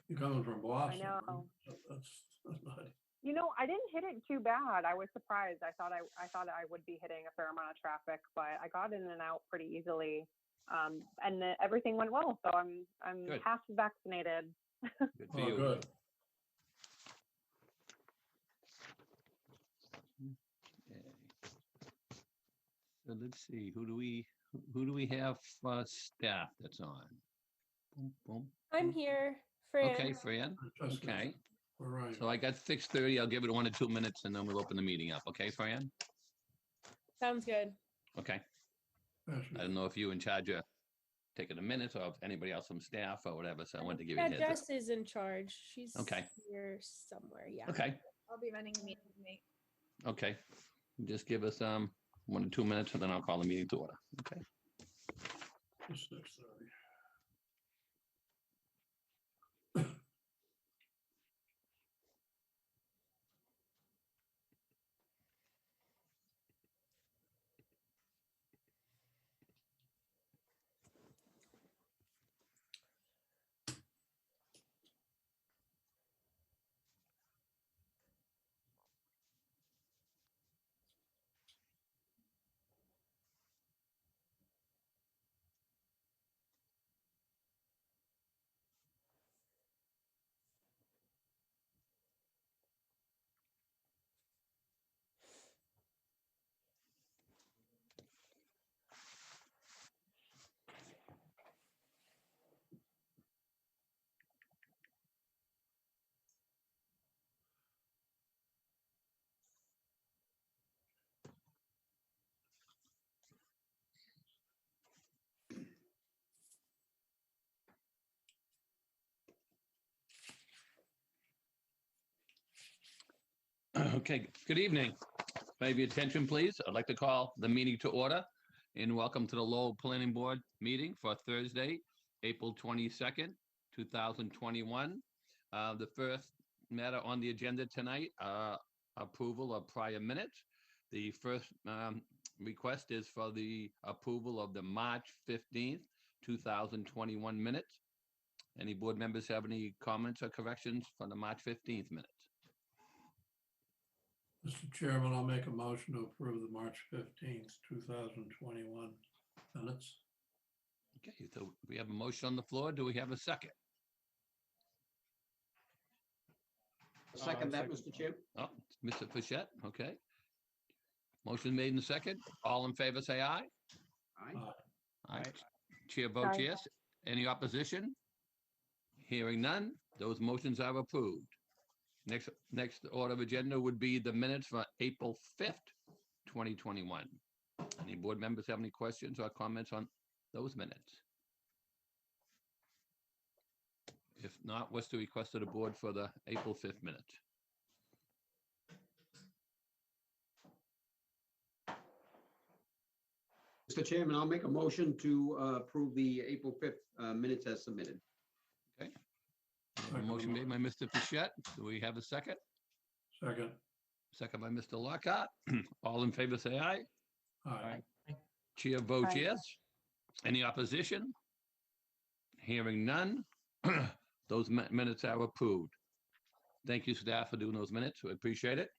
You're coming from Boston. I know. Right? That's not. You know, I didn't hit it too bad. I was surprised. I thought I would be hitting a fair amount of traffic, but I got in and out pretty easily. Everything went well. So I'm Good. half vaccinated. Good for Oh, you. good. Okay. So let's see, who do we have for staff that's on? Boom, boom. I'm here, Fran. Okay, Fran. Just Okay. All right. So I got 6:30. I'll give it 1 or 2 minutes and then we'll open the meeting up. Okay, Fran? Sounds good. Okay. Yes, I don't know if you in charge of taking a minute or if anybody else from staff or whatever. So I wanted to give you a Yeah, heads up. Jess is in charge. She's Okay. here somewhere. Yeah. Okay, I'll be running the meeting tonight. okay. Just give us 1 or 2 minutes and then I'll call the meeting to order. Okay. 6:30. Okay, good evening. May I have your attention, please? I'd like to call the meeting to order and welcome to the Lowell Planning Board meeting for Thursday, April 22nd, 2021. The first matter on the agenda tonight, approval of prior minutes. The first request is for the approval of the March 15th, 2021 minutes. Any board members have any comments or corrections for the March 15th minutes? Mr. Chairman, I'll make a motion to approve the March 15th, 2021 minutes. Okay, so we have a motion on the floor. Do we have a second? Second that, Mr. Chair. Oh, Mr. Fischett, okay. Motion made in second. All in favor, say aye. Aye. Aye. Chair votes Aye. yes. Any opposition? Hearing none, those motions are approved. Next order of agenda would be the minutes for April 5th, 2021. Any board members have any questions or comments on those minutes? If not, what's the request of the board for the April 5th minutes? Mr. Chairman, I'll make a motion to approve the April 5th minutes as submitted. Okay. A motion made by Mr. Fischett. Do we have a second? Second. Second by Mr. Lockhart. All in favor, say aye. Aye. Chair votes Aye. yes. Any opposition? Hearing none. Those minutes are approved. Thank you, staff, for doing those minutes. We appreciate it.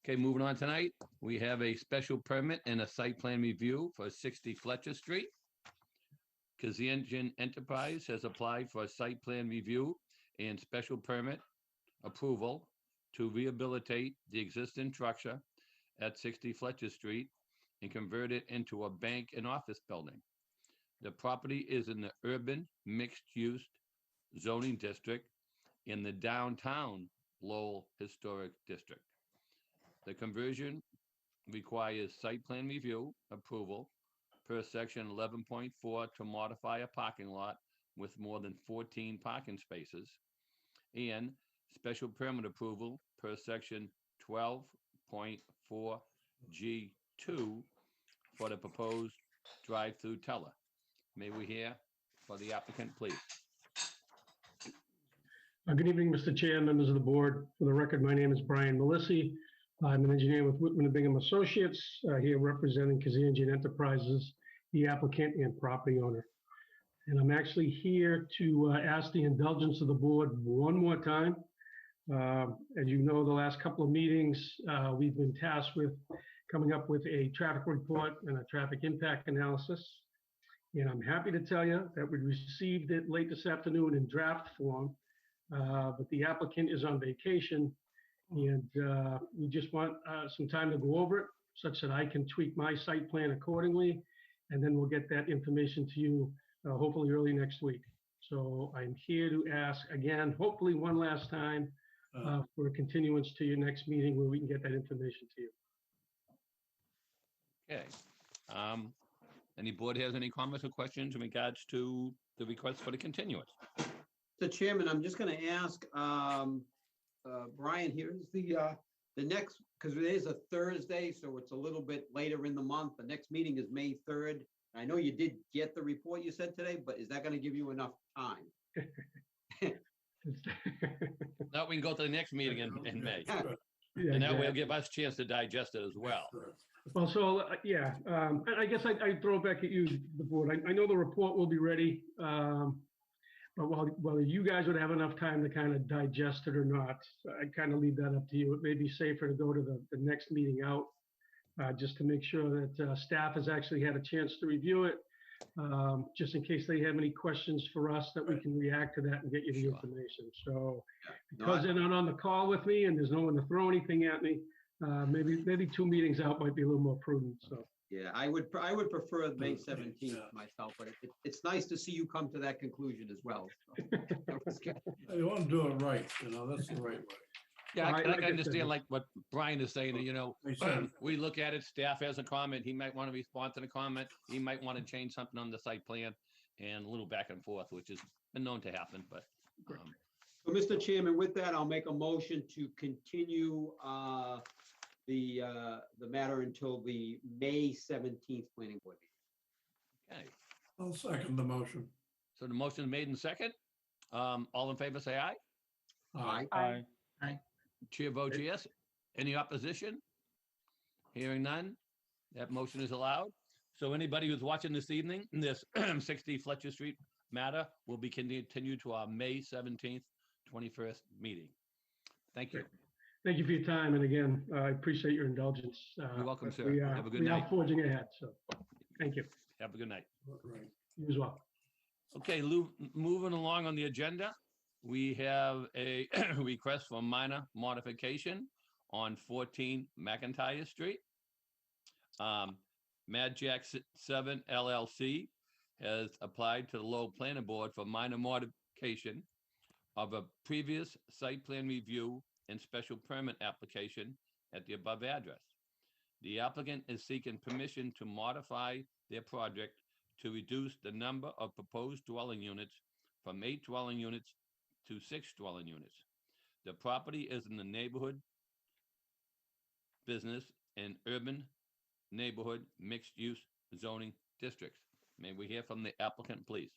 Okay, moving on tonight, we have a special permit and a site plan review for 60 Fletcher Street. Kazanjian Enterprise has applied for a site plan review and special permit approval to rehabilitate the existing structure at 60 Fletcher Street and convert it into a bank and office building. The property is in the urban mixed-use zoning district in the downtown Lowell Historic District. The conversion requires site plan review approval per section 11.4 to modify a parking lot with more than 14 parking spaces, and special permit approval per section 12.4 G2 for the proposed drive-through teller. May we hear for the applicant, please? Good evening, Mr. Chair, members of the board. For the record, my name is Brian Melissi. I'm an engineer with Whitman and Bingham Associates, here representing Kazanjian Enterprises, the applicant and property owner. And I'm actually here to ask the indulgence of the board one more time. As you know, the last couple of meetings, we've been tasked with coming up with a traffic report and a traffic impact analysis. And I'm happy to tell you that we received it late this afternoon in draft form, but the applicant is on vacation. And we just want some time to go over it such that I can tweak my site plan accordingly. And then we'll get that information to you hopefully early next week. So I'm here to ask again, hopefully one last time, for a continuance to your next meeting where we can get that information to you. Okay. Any board has any comments or questions in regards to the request for the continuance? Mr. Chairman, I'm just going to ask Brian here, is the next, because it is a Thursday, so it's a little bit later in the month. The next meeting is May 3rd. I know you did get the report you said today, but is that going to give you enough time? Now we can go to the next meeting in May, Yeah, and that will exactly. give us a chance to digest it as well. Well, so, yeah, I guess I'd throw it back at you, the board. I know the report will be ready, but whether you guys would have enough time to kind of digest it or not, I'd kind of leave that up to you. It may be safer to go to the next meeting out, just to make sure that staff has actually had a chance to review it, just in case they have any questions for us that we can react to that and get you the Sure. information. So because they're not on the call with me and there's no one to throw anything at me, maybe 2 meetings out might be a little more prudent, so. Yeah, I would prefer May 17th myself, but it's nice to see you come to that conclusion as well. So, that was good. You want to do it right, that's the right way. Yeah, Well, I I can like I said, understand like what Brian is saying, Makes sense. we look at it, staff has a comment, he might want to respond to the comment, he might want to change something on the site plan, and a little back and forth, which has been known to happen, but. So, Mr. Chairman, with that, I'll make a motion to continue the matter until the May 17th planning board meeting. Okay, I'll second the motion. so the motion is made in second. All in favor, say aye. Aye. Aye. Chair votes yes. Any opposition? Hearing none, that motion is allowed. So anybody who's watching this evening, this 60 Fletcher Street matter will be continued to our May 17th, 21st meeting. Thank you. Thank you for your time, and again, I appreciate your indulgence. You're welcome, but sir. we are- Have a good we are night. forging ahead, so, thank you. Have a good night. Right. You as well. Okay, moving along on the agenda, we have a request for minor modification on 14 Mcintyre Street. Mad Jack 7 LLC has applied to the Lowell Planning Board for minor modification of a previous site plan review and special permit application at the above address. The applicant is seeking permission to modify their project to reduce the number of proposed dwelling units from 8 dwelling units to 6 dwelling units. The property is in the neighborhood, business, and urban neighborhood mixed-use zoning districts. May we hear from the applicant, please?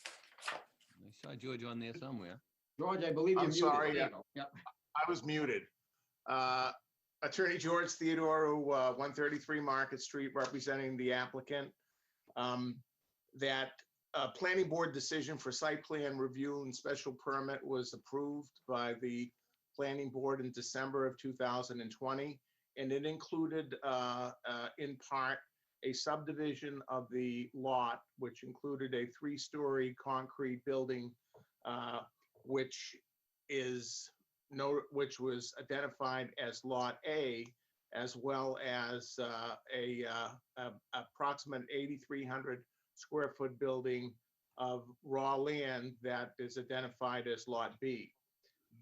I saw George on there somewhere. George, I believe you're I'm muted. sorry, There you go. Yep. I was muted. Attorney George Theodore, 133 Market Street, representing the applicant. That planning board decision for site plan review and special permit was approved by the planning board in December of 2020. And it included, in part, a subdivision of the lot, which included a 3-story concrete building, which was identified as Lot A, as well as approximate 8,300 square foot building of raw land that is identified as Lot B.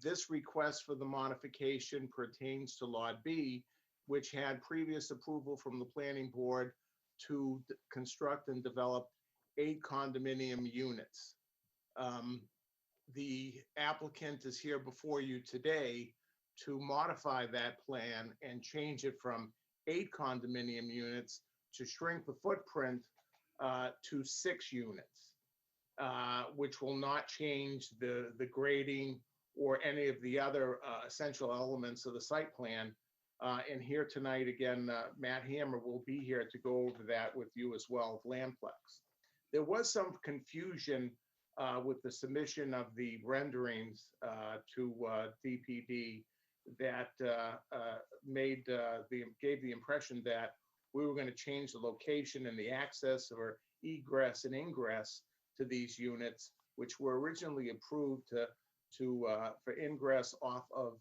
This request for the modification pertains to Lot B, which had previous approval from the planning board to construct and develop 8 condominium units. The applicant is here before you today to modify that plan and change it from 8 condominium units to shrink the footprint to 6 units, which will not change the grading or any of the other essential elements of the site plan And here tonight, again, Matt Hammer will be here to go over that with you as well, Landplex. There was some confusion with the submission of the renderings to DPD that gave the impression that we were going to change the location and the access or egress and ingress to these units, which were originally approved for ingress off of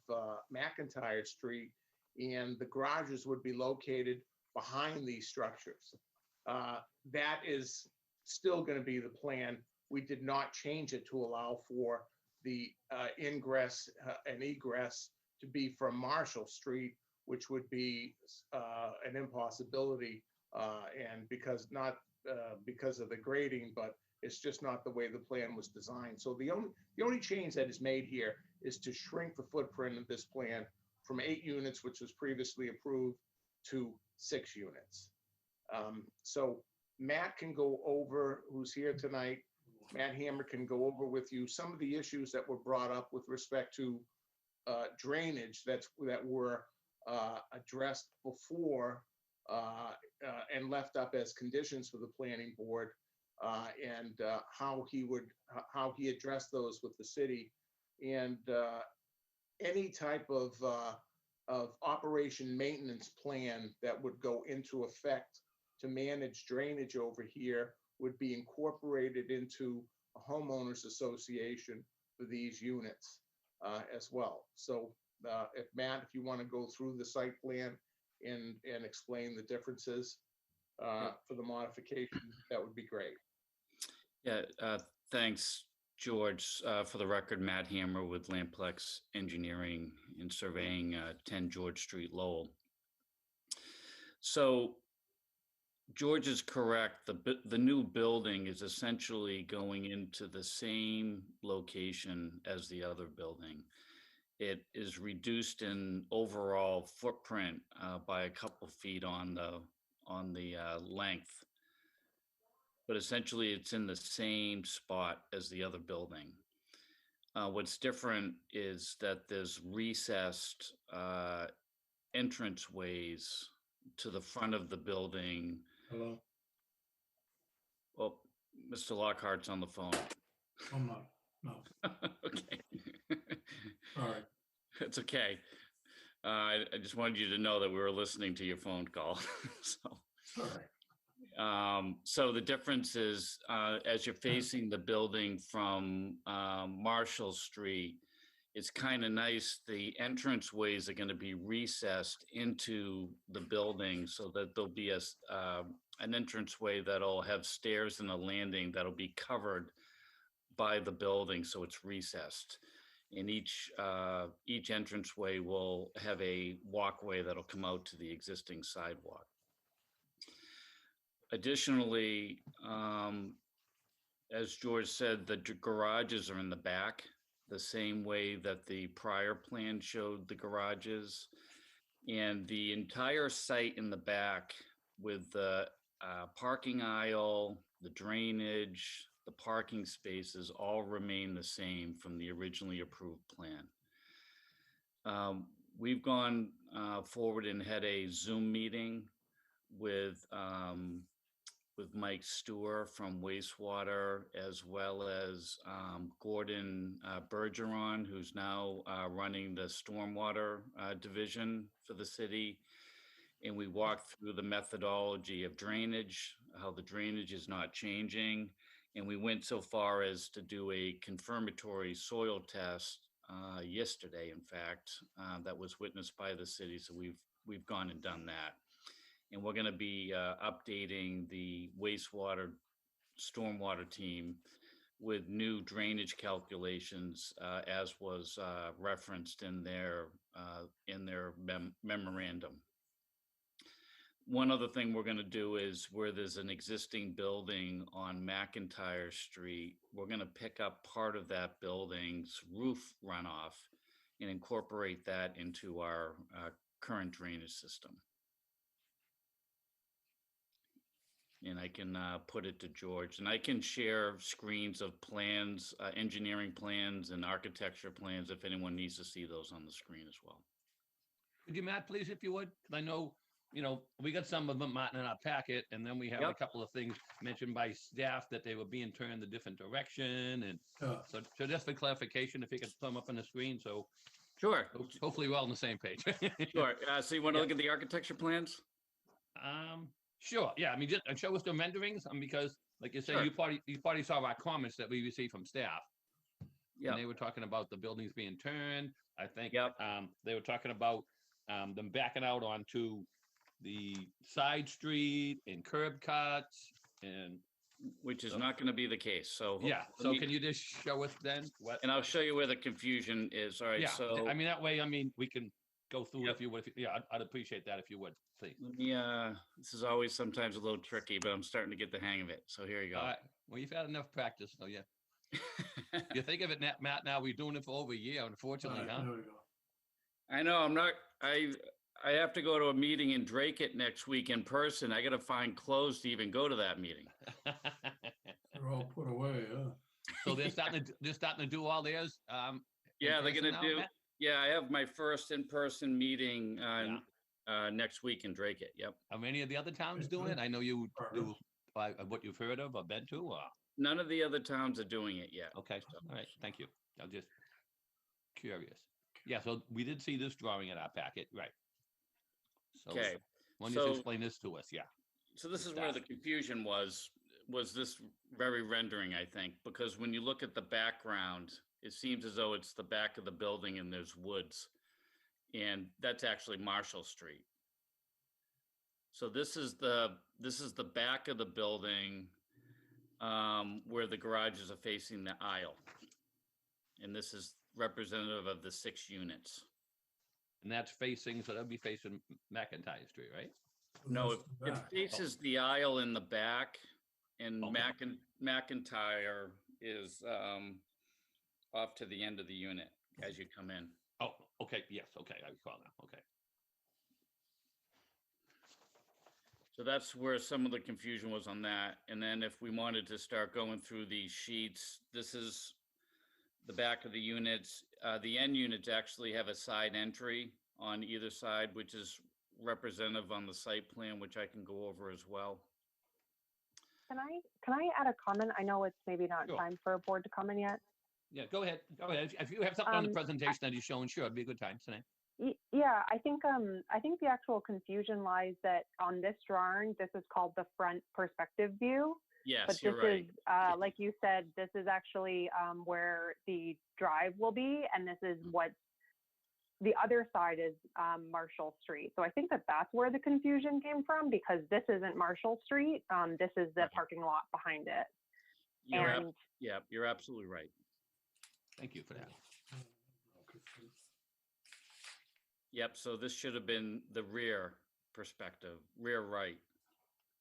Mcintyre Street, and the garages would be located behind these structures. That is still going to be the plan. We did not change it to allow for the ingress and egress to be from Marshall Street, which would be an impossibility, and because of the grading, but it's just not the way the plan was designed. So the only change that is made here is to shrink the footprint of this plan from 8 units, which was previously approved, to 6 units. So Matt can go over, who's here tonight, Matt Hammer can go over with you some of the issues that were brought up with respect to drainage that were addressed before and left up as conditions for the planning board, and how he addressed those with the city, and any type of operation maintenance plan that would go into effect to manage drainage over here would be incorporated into a homeowners association for these units as well. So if Matt, if you want to go through the site plan and explain the differences for the modification, that would be great. Yeah, thanks, George. For the record, Matt Hammer with Landplex Engineering and Surveying, 10 George Street, Lowell. So George is correct. The new building is essentially going into the same location as the other building. It is reduced in overall footprint by a couple feet on the length, but essentially it's in the same spot as the other building. What's different is that there's recessed entranceways to the front of the building. Hello? Well, Mr. Lockhart's on the phone. I'm not, no, Okay. sorry. It's okay. I just wanted you to know that we were listening to your phone call. Sorry. So the difference is, as you're facing the building from Marshall Street, it's kind of nice. The entranceways are going to be recessed into the building so that there'll be an entranceway that'll have stairs and a landing that'll be covered by the building, so it's recessed. And each entranceway will have a walkway that'll come out to the existing sidewalk. Additionally, as George said, the garages are in the back, the same way that the prior plan showed the garages. And the entire site in the back with the parking aisle, the drainage, the parking spaces all remain the same from the originally approved plan. We've gone forward and had a Zoom meeting with Mike Stewart from Wastewater, as well as Gordon Bergeron, who's now running the stormwater division for the city. And we walked through the methodology of drainage, how the drainage is not changing. And we went so far as to do a confirmatory soil test yesterday, in fact, that was witnessed by the city. So we've gone and done that. And we're going to be updating the wastewater stormwater team with new drainage calculations, as was referenced in their memorandum. One other thing we're going to do is, where there's an existing building on Mcintyre Street, we're going to pick up part of that building's roof runoff and incorporate that into our current drainage system. And I can put it to George, and I can share screens of plans, engineering plans and architecture plans, if anyone needs to see those on the screen as well. Could you, Matt, please, if you would? 'Cause I know, we got some of them, Martin, in our packet, and then we have a Yep. couple of things mentioned by staff that they were being turned a different direction, and Yeah, so just for clarification, if you could thumb up on the screen, so Sure, hopefully we're all on the same page. sure. So you want to Yeah. look at the architecture plans? Sure, yeah, I mean, just show us the renderings, because, like you say, Sure. you probably saw our comments that we received from staff. Yeah. And they were talking about the buildings being turned, I think. Yep. They were talking about them backing out onto the side street and curb cuts and, Which is So- not going to be the case. So yeah, let so me- can you just show us then what? And I'll show you where the confusion is. All right. Yeah, So I mean, that way, we can go through Yep. if you would, yeah, I'd appreciate that if you would, please. let me. This is always sometimes a little tricky, but I'm starting to get the hang of it. So here you All go. right, well, you've had enough practice, so yeah. You think of it, Matt, now we're doing it for over a year, all unfortunately, right, huh? there we go. I know. I'm not. I have to go to a meeting in Drake it next week in person. I got to find clothes to even go to that meeting. They're all put away, yeah. So they're starting to do all theirs. in Yeah, they're person gonna now, do. Matt? Yeah, I have my first in-person meeting next week in Drake it. Yep. Are any of the other towns Okay, doing good. it? I know you Progress. do, by what you've heard of or been to, or, None of the other towns are doing it yet. okay, So- all right, thank you. I'm just curious. Yeah, so we did see this drawing in our packet, right? So, Okay. why don't you so- explain this to us? Yeah, So this the is where the staff. confusion was this very rendering, I think, because when you look at the background, it seems as though it's the back of the building and there's woods. And that's actually Marshall Street. So this is the back of the building where the garages are facing the aisle. And this is representative of the 6 units. and that's facing, so that'd be facing Mcintyre Street, right? No, That's the it back. faces the aisle in the back, and Okay. Mcintyre is off to the end of the unit as you come in. Oh, okay, yes, okay, I recall now, okay. So that's where some of the confusion was on that. And then if we wanted to start going through these sheets, this is the back of the units. The end units actually have a side entry on either side, which is representative on the site plan, which I can go over as well. Can I add a comment? I know it's maybe not Sure. time for a board to comment yet. Yeah, go ahead, go ahead. If you have something on the Um, presentation that you're showing, sure, it'd be a good time tonight. Yeah, I think the actual confusion lies that on this drawing, this is called the front perspective view. But Yes, this you're right. is, like you said, this is actually where the drive will be, and this is what the other side is, Marshall Street. So I think that that's where the confusion came from, because this isn't Marshall Street. This is the Right. parking lot behind it. You're ab- And Yeah, you're absolutely right. Thank you for that. Yep, so this should have been the rear perspective, rear right.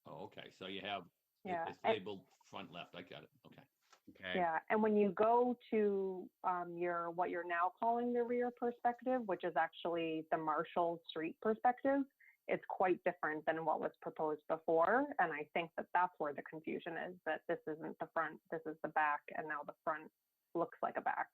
Oh, okay, so you have, yeah, it's labeled front left, I got it, okay. Okay. yeah. And when you go to what you're now calling the rear perspective, which is actually the Marshall Street perspective, it's quite different than what was proposed before. And I think that that's where the confusion is, that this isn't the front, this is the back, and now the front looks like a back.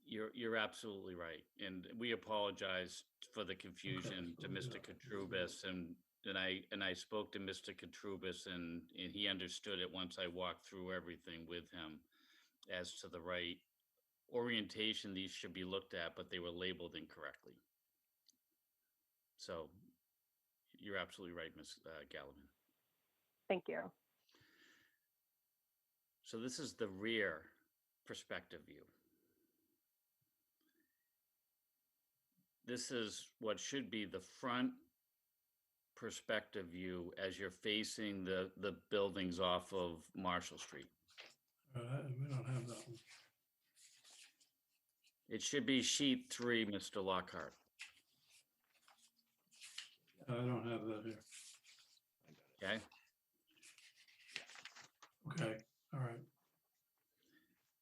You're absolutely right. And we apologize for the confusion to so, Mr. yeah. Katrubis and I spoke to Mr. Katrubis and he understood it once I walked through everything with him as to the right orientation these should be looked at, but they were labeled incorrectly. So you're absolutely right, Ms. Gallivan. Thank you. So this is the rear perspective view. This is what should be the front perspective view as you're facing the buildings off of Marshall Street. We don't have that one. It should be sheet 3, Mr. Lockhart. I don't have that here. Okay, Okay, all right.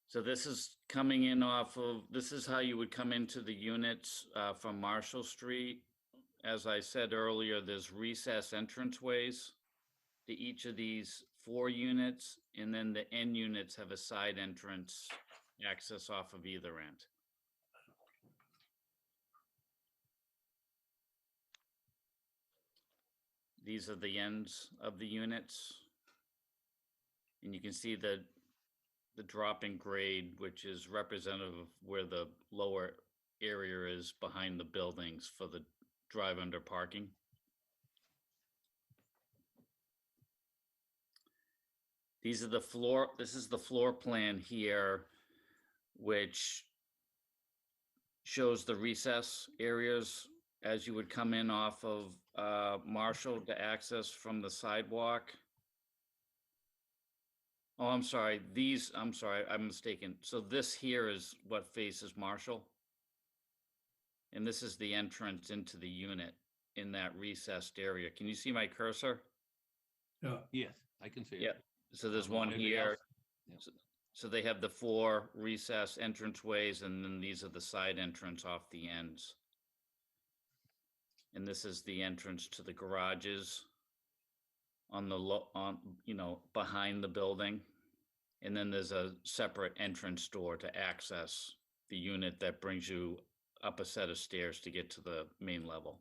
so this is coming in off of, this is how you would come into the units from Marshall Street. As I said earlier, there's recess entranceways to each of these 4 units, and then the end units have a side entrance access off of either end. these are the ends of the units. And you can see the drop in grade, which is representative of where the lower area is behind the buildings for the drive under parking. These are the floor, this is the floor plan here, which shows the recess areas as you would come in off of Marshall to access from the sidewalk. Oh, I'm sorry, I'm mistaken. So this here is what faces Marshall. And this is the entrance into the unit in that recessed area. Can you see my cursor? Yeah, Yes, I can see it. Yeah. So there's I don't know one anybody here. else. Yeah. So they have the 4 recess entranceways, and then these are the side entrance off the ends. And this is the entrance to the garages on the behind the building. And then there's a separate entrance door to access the unit that brings you up a set of stairs to get to the main level.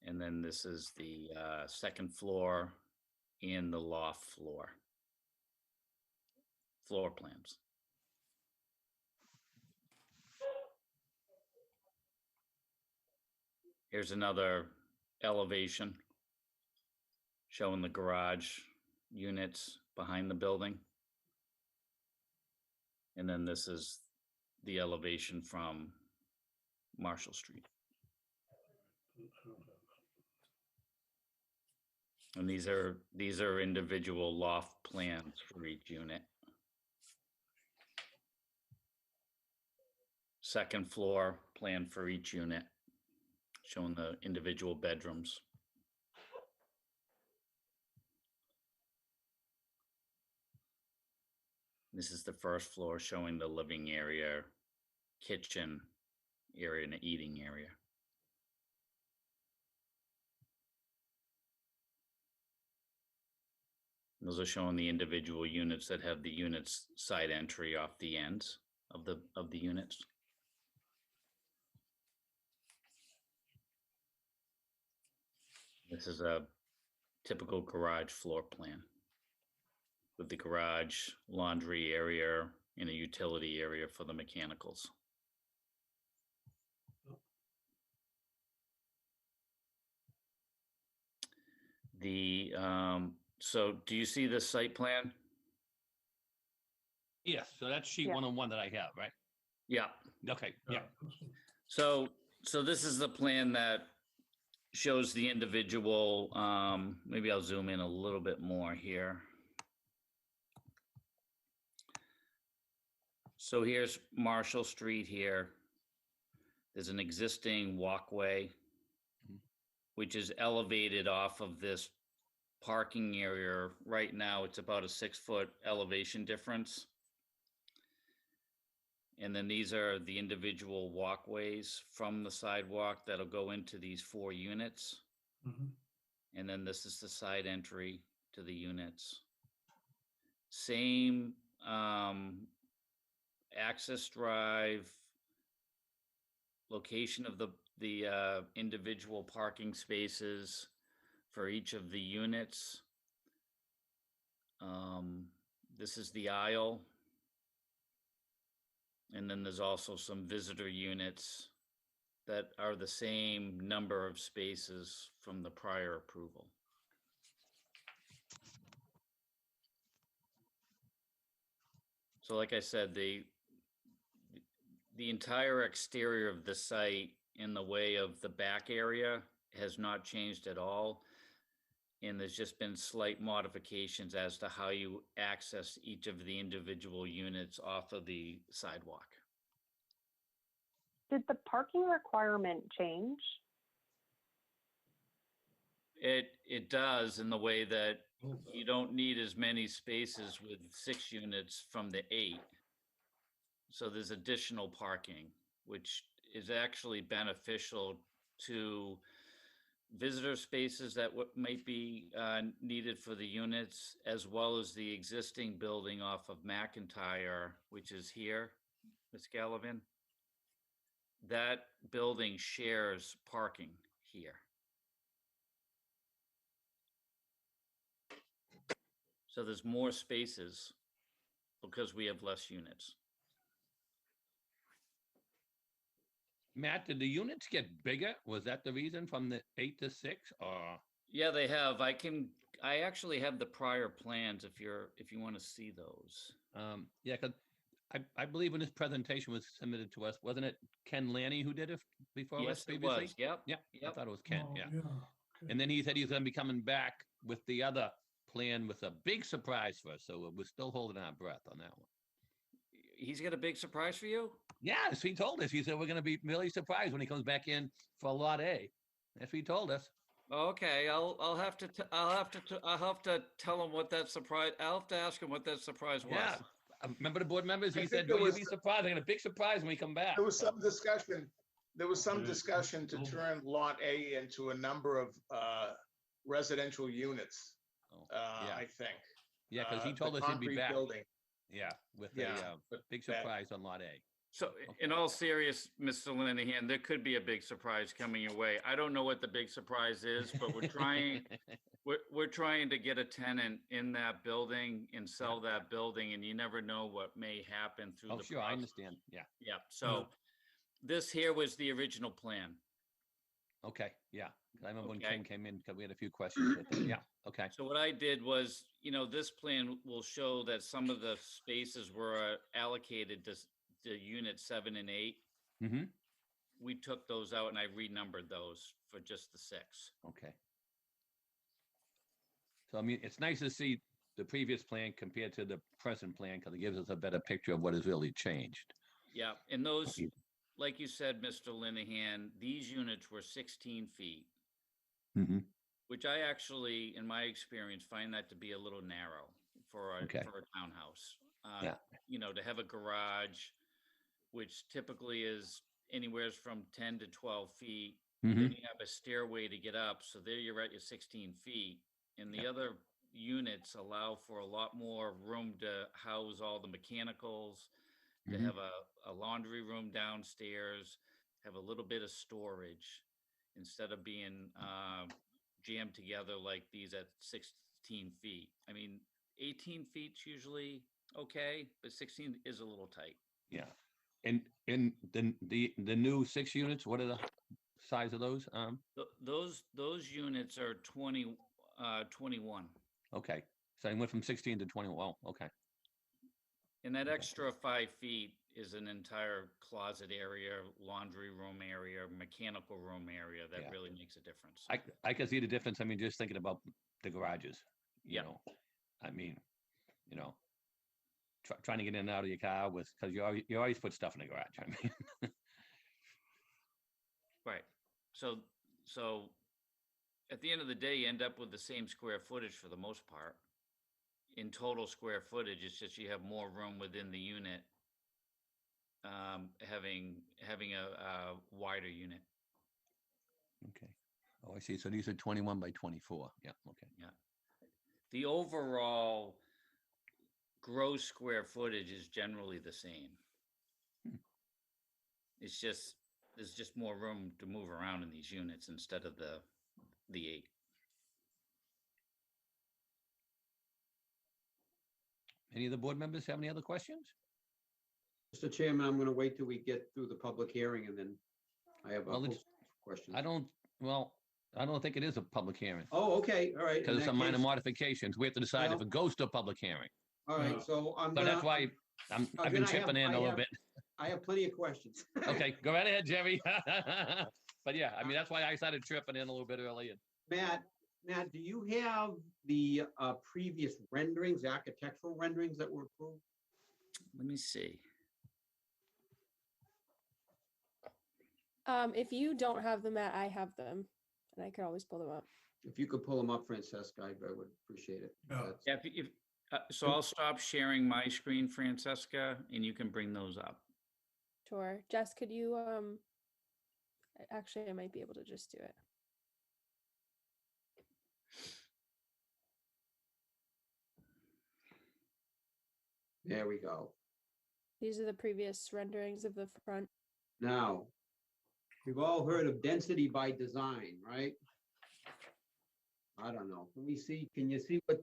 And then this is the second floor and the loft floor plans. Here's another elevation showing the garage units behind the building. And then this is the elevation from Marshall Street. And these are individual loft plans for each unit. Second floor plan for each unit, showing the individual bedrooms. This is the first floor showing the living area, kitchen area, and the eating area. Those are showing the individual units that have the units side entry off the ends of the units. This is a typical garage floor plan with the garage, laundry area, and a utility area for the mechanicals. So do you see the site plan? Yes, so that's sheet Yeah. 101 that I have, right? Yeah. Okay, yeah. So this is the plan that shows the individual, maybe I'll zoom in a little bit more here. So here's Marshall Street here. There's an existing walkway, which is elevated off of this parking area. Right now, it's about a 6-foot elevation difference. And then these are the individual walkways from the sidewalk that'll go into these 4 units. Mhm. And then this is the side entry to the units. Same access drive, location of the individual parking spaces for each of the units. This is the aisle. And then there's also some visitor units that are the same number of spaces from the prior approval. So like I said, the entire exterior of the site in the way of the back area has not changed at all. And there's just been slight modifications as to how you access each of the individual units off of the sidewalk. Did the parking requirement change? It does, in the way that you don't need as many spaces with 6 units from the 8. So there's additional parking, which is actually beneficial to visitor spaces that might be needed for the units, as well as the existing building off of Mcintyre, which is here, Ms. Gallivan. that building shares parking here. So there's more spaces because we have less units. Matt, did the units get bigger? Was that the reason from the 8 to 6 or? Yeah, they have. I actually have the prior plans if you want to see those. Yeah, because I believe when this presentation was submitted to us, wasn't it Ken Lanny who did it before us Yes, it previously? was. Yep. Yeah, I Yep. thought it was Ken, Oh, yeah. okay. And then he said he's gonna be coming back with the other plan with a big surprise for us, so we're still holding our breath on that one. He's got a big surprise for you? Yes, he told us, he said, we're gonna be really surprised when he comes back in for Lot A. That's what he told us. Okay, I'll have to tell him what that surprise. I'll have to ask him what that surprise was. Yeah, remember the board members, I he think said, there well, you'll was- be surprised, I got a big surprise when we come back. There was So, some discussion, to Oh. turn Lot A into a number of residential units, oh, I Yeah, think. yeah, because he The told us he'd be concrete back, building. yeah, with Yeah, a but big that- surprise on Lot A. So Okay. in all serious, Mr. Linehan, there could be a big surprise coming your way. I don't know what the big surprise is, but we're trying, we're trying to get a tenant in that building and sell that building, and you never know what may happen through Oh, the sure, I process. understand, yeah, Yeah, so this here was the original plan. okay, yeah, 'cause I remember when Okay. Ken came in, because we had a few questions with him, yeah, okay, So what I did was, this plan will show that some of the spaces were allocated to unit 7 and 8. mm-hmm, We took those out and I renumbered those for just the 6. okay. So, I mean, it's nice to see the previous plan compared to the present plan, because it gives us a better picture of what has really changed. Yeah, and those, Okay. like you said, Mr. Linehan, these units were 16 feet, Mm-hmm, which I actually, in my experience, find that to be a little narrow for Okay. for a townhouse. Yeah. To have a garage, which typically is anywhere from 10 to 12 feet. mm-hmm, Then you have a stairway to get up, so there you're at your 16 feet. And the Yep. other units allow for a lot more room to house all the mechanicals, to Mhm. have a laundry room downstairs, have a little bit of storage, instead of being jammed together like these at 16 feet. I mean, 18 feet's usually okay, but 16 is a little tight. yeah. And the new 6 units, what are the size of those? Those units are 21. Okay, so I went from 16 to 20, well, okay, And that Okay. extra 5 feet is an entire closet area, laundry room area, mechanical room area. That Yeah. really makes a difference. I can see the difference, I mean, just thinking about the garages, you Yeah. know? I mean, you know, trying to get in and out of your car with, because you always put stuff in the garage, I mean. Right. So at the end of the day, you end up with the same square footage for the most part. In total square footage, it's just you have more room within the unit, having a wider unit. Okay, oh, I see, so these are 21 by 24, yeah, okay. The overall gross square footage is generally the same. Hmm. It's just, there's just more room to move around in these units instead of the 8. Any of the board members have any other questions? Mr. Chairman, I'm going to wait till we get through the public hearing and then I have a Well, host of questions. I don't think it is a public hearing, Oh, okay, all right. in because it's that some minor case- modifications, we have to decide if Well- it goes to a public hearing. All right, so I'm So gonna. that's why I've then been I have- chipping in I a little have- bit. I have plenty of questions. Okay, go right ahead, Jerry. But yeah, I mean, that's why I started tripping in a little bit early. Matt, do you have the previous renderings, architectural renderings that were approved? Let me see. If you don't have them, Matt, I have them, and I could always pull them up. If you could pull them up, Francesca, I would appreciate it. Yeah. That's- Yeah, so I'll stop sharing my screen, Francesca, and you can bring those up. Sure. Jess, could you, actually, I might be able to just do it. There we go. These are the previous renderings of the front. Now, You've all heard of density by design, right? I don't know. Can you see what,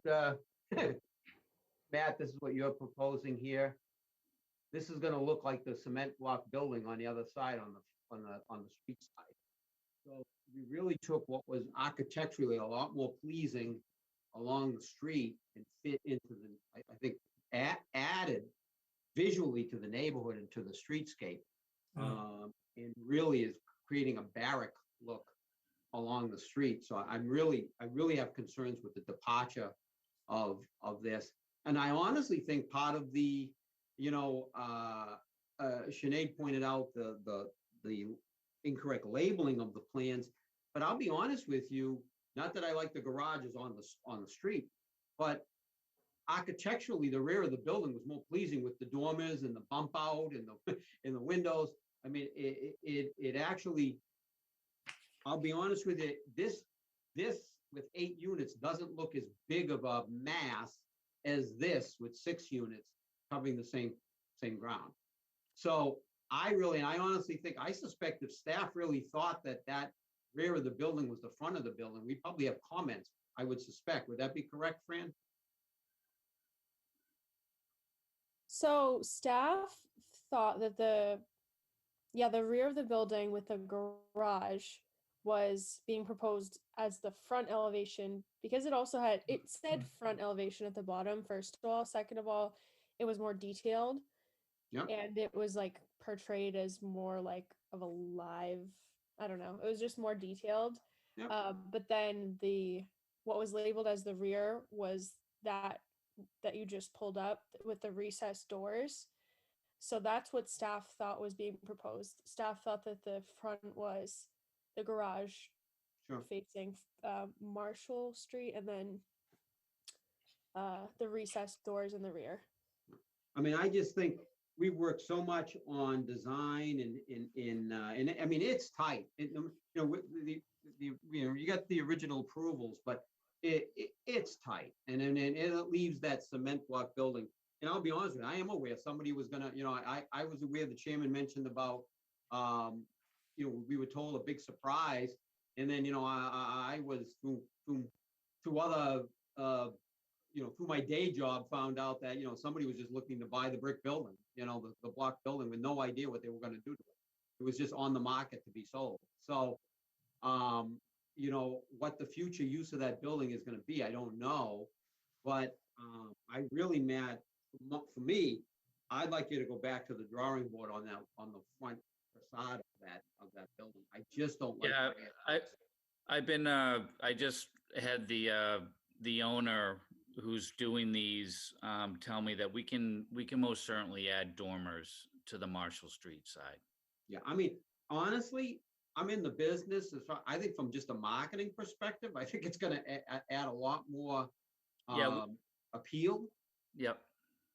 Matt, this is what you're proposing here. This is gonna look like the cement block building on the other side on the street side. So we really took what was architecturally a lot more pleasing along the street and fit into the, I think, added visually to the neighborhood and to the streetscape. And really is creating a barrack look along the street. So I really have concerns with the departure of this. And I honestly think part of the, Sinead pointed out the incorrect labeling of the plans, but I'll be honest with you, not that I like the garages on the street, but architecturally, the rear of the building was more pleasing with the dormers and the bump out and the in the windows. I mean, it actually, I'll be honest with you, this with 8 units doesn't look as big of a mass as this with 6 units covering the same ground. So I honestly think, I suspect if staff really thought that rear of the building was the front of the building, we probably have comments, I would suspect. Would that be correct, Fran? So staff thought that the rear of the building with the garage was being proposed as the front elevation because it said front elevation at the bottom, first of all. Second of all, it was more detailed. Yep. And it was like portrayed as more like of a live, I don't know, it was just more detailed. Yep. But then what was labeled as the rear was that you just pulled up with the recessed doors. So that's what staff thought was being proposed. Staff thought that the front was the garage facing Marshall Street, and then the recessed doors in the rear. I mean, I just think we've worked so much on design and I mean, it's tight. You got the original approvals, but it's tight, and it leaves that cement block building. And I'll be honest with you, I am aware somebody was gonna, I was aware the chairman mentioned about, we were told a big surprise, and then, I was through other, through my day job, found out that, somebody was just looking to buy the brick building, the block building with no idea what they were gonna do to it. It was just on the market to be sold. So, what the future use of that building is gonna be, I don't know. But I really, Matt, for me, I'd like you to go back to the drawing board on the front facade of that building. I just don't like. Yeah, I just had the owner who's doing these tell me that we can most certainly add dormers to the Marshall Street side. Yeah, I mean, honestly, I'm in the business. I think from just a marketing perspective, I think it's going to add a lot more appeal. Yep.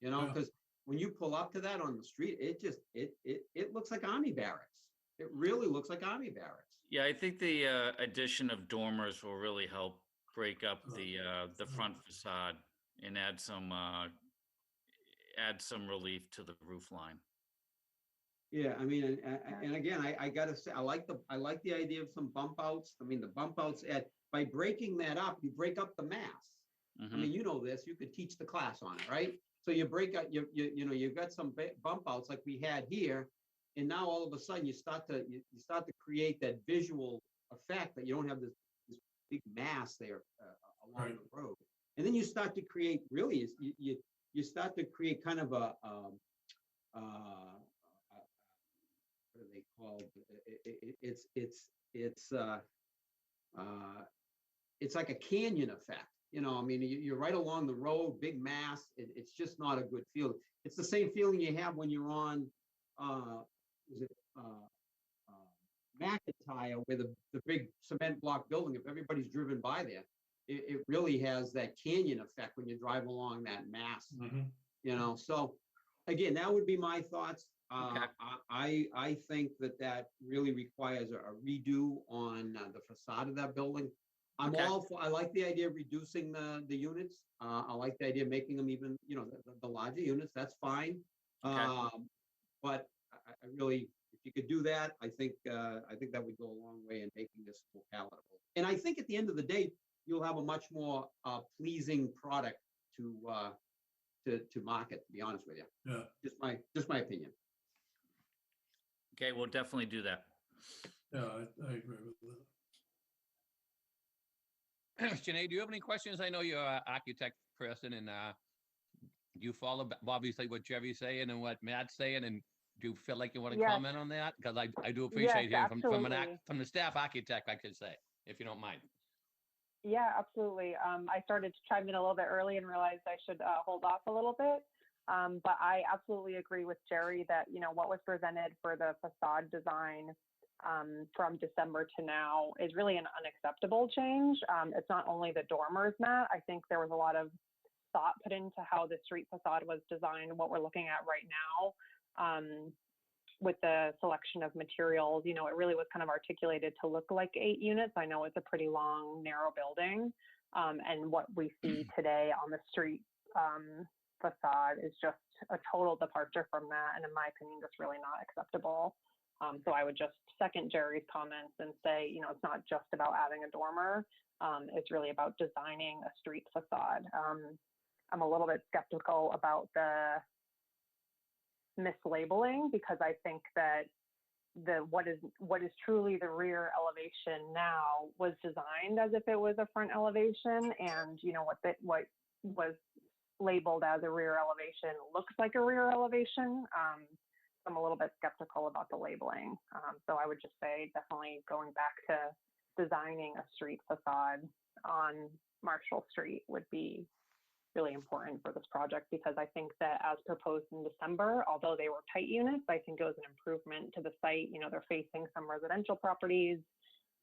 Because when you pull up to that on the street, it looks like Army barracks. It really looks like Army barracks. Yeah, I think the addition of dormers will really help break up the front facade and add some relief to the roof line. Yeah, I mean, and again, I gotta say, I like the idea of some bump outs. I mean, the bump outs by breaking that up, you break up the mass. I mean, you know this, you could teach the class on it, right? So you break up, you've got some bump outs like we had here, and now all of a sudden you start to create that visual effect that you don't have this big mass there along the road, and then you start to create you start to create kind of a what are they called? It's like a canyon effect. I mean, you're right along the road, big mass. It's just not a good feeling. It's the same feeling you have when you're on, Mcintyre, where the big cement block building, if everybody's driven by there, it really has that canyon effect when you drive along that mass. So again, that would be my thoughts. I think that really requires a redo on the facade of that building. I like the idea of reducing the units. I like the idea of making them even, the larger units. That's fine. But I really, if you could do that, I think that would go a long way in making this more palatable. And I think at the end of the day, you'll have a much more pleasing product to market, to be honest with you. Yeah, Just my opinion. Okay, we'll definitely do that. yeah, I agree with that. Sinead, do you have any questions? I know you're an architect person and you follow obviously what Jerry's saying and what Matt's saying, and do you feel like you want to Yes. comment on that? Because I do appreciate hearing absolutely. from the staff architect, I could say, if you don't mind. Yeah, absolutely. I started to chime in a little bit early and realized I should hold off a little bit. But I absolutely agree with Jerry that, what was presented for the facade design from December to now is really an unacceptable change. It's not only the dormers, Matt. I think there was a lot of thought put into how the street facade was designed, what we're looking at right now. With the selection of materials, it really was kind of articulated to look like 8 units. I know it's a pretty long, narrow building. And what we see today on the street facade is just a total departure from that. And in my opinion, just really not acceptable. So I would just second Jerry's comments and say, it's not just about adding a dormer. It's really about designing a street facade. I'm a little bit skeptical about the mislabeling, because I think that what is truly the rear elevation now was designed as if it was a front elevation, and what was labeled as a rear elevation looks like a rear elevation. I'm a little bit skeptical about the labeling. So I would just say definitely going back to designing a street facade on Marshall Street would be really important for this project, because I think that as proposed in December, although they were tight units, I think it was an improvement to the site. They're facing some residential properties,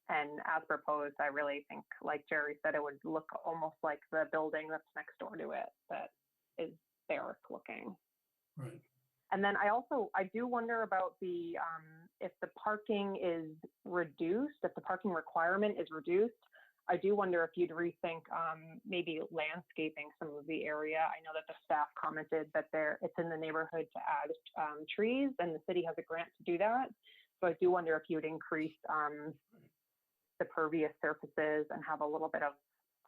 and as proposed, I really think, like Jerry said, it would look almost like the building that's next door to it that is barrack looking. Right. And then I do wonder about the, if the parking is reduced, if the parking requirement is reduced, I do wonder if you'd rethink maybe landscaping some of the area. I know that the staff commented that it's in the neighborhood to add trees, and the city has a grant to do that. So I do wonder if you'd increase the pervious surfaces and have a little bit of,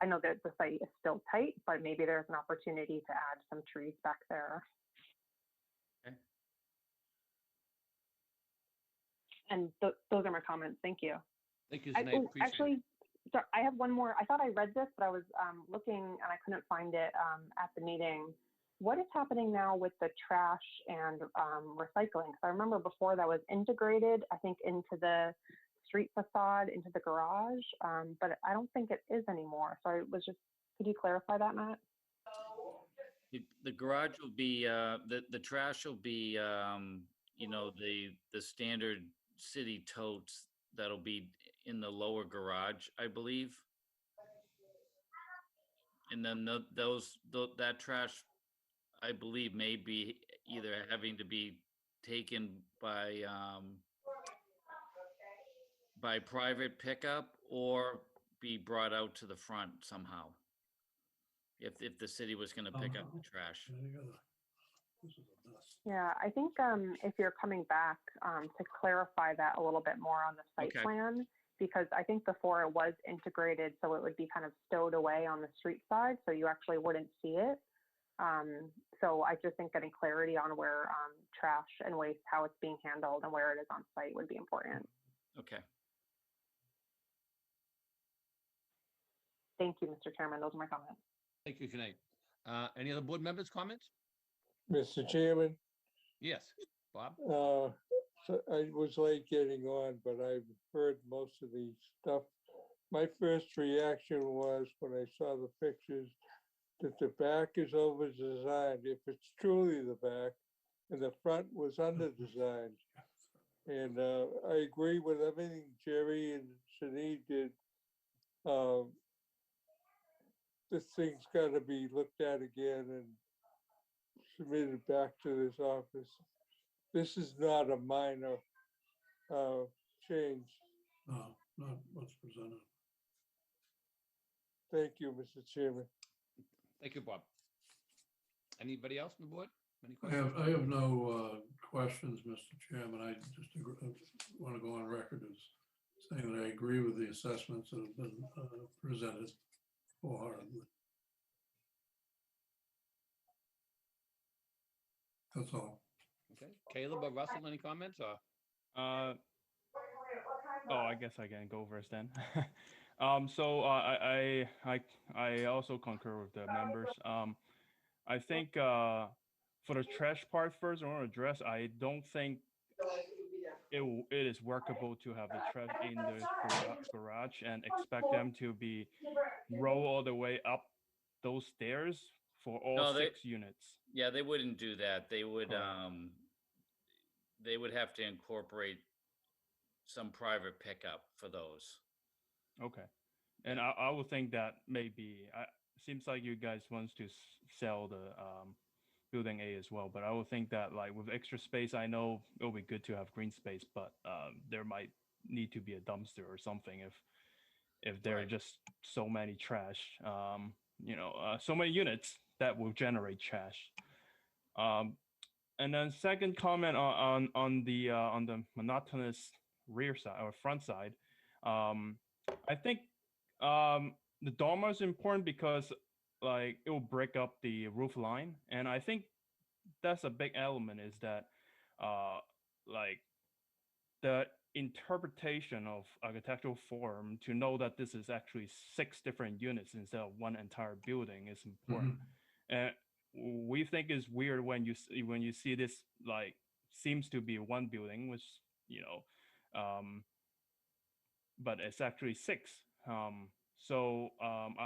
I know that the site is still tight, but maybe there's an opportunity to add some trees back there. Okay. And those are my comments. Thank you. Thank you, Sinead. Appreciate it. Actually, sorry, I have one more. I thought I read this, but I was looking and I couldn't find it at the meeting. What is happening now with the trash and recycling? Because I remember before that was integrated, I think, into the street facade, into the garage, but I don't think it is anymore. So I was just, could you clarify that, Matt? The garage will be, the trash will be, the standard city totes that'll be in the lower garage, I believe. And then that trash, I believe, may be either having to be taken by private pickup or be brought out to the front somehow. If the city was going to pick up the trash. This is a mess. Yeah, I think if you're coming back to clarify that a little bit more on the site Okay. plan, because I think before it was integrated, so it would be kind of stowed away on the street side, so you actually wouldn't see it. So I just think getting clarity on where trash and waste, how it's being handled and where it is on site would be important. Okay. Thank you, Mr. Chairman. Those are my comments. Thank you, Sinead. Any other board members' comments? Mr. Chairman, Yes, Bob? so I was late getting on, but I've heard most of the stuff. My first reaction was when I saw the pictures that the back is over-designed, if it's truly the back, and the front was under-designed. And I agree with everything Jerry and Sinead did. This thing's got to be looked at again and submitted back to this office. This is not a minor change. No, not what's presented. Thank you, Mr. Chairman. Thank you, Bob. Anybody else on the board? Any I questions? have no questions, Mr. Chairman. I just want to go on record as saying that I agree with the assessments that have been presented wholeheartedly. That's all. Okay, Caleb or Russell, any comments or? Uh, oh, I guess I can go first then. So I also concur with the members. I think for the trash part first, I want to address. I don't think it is workable to have the trash in the garage and expect them to be roll all the way up those stairs for all No, they- 6 units. Yeah, they wouldn't do that. Correct. They would have to incorporate some private pickup for those. Okay. And I would think that maybe seems like you guys wants to sell the building A as well, but I would think that like with extra space, I know it'll be good to have green space, but there might need to be a dumpster or something if there are Right. just so many trash, so many units that will generate trash. And then second comment on the monotonous rear side or front side, I think the dormer is important because like it will break up the roof line, and I think that's a big element is that like the interpretation of architectural form to know that this is actually 6 different units instead of one entire building is important. And we think is weird when you see this like seems to be one building, which but it's actually 6. I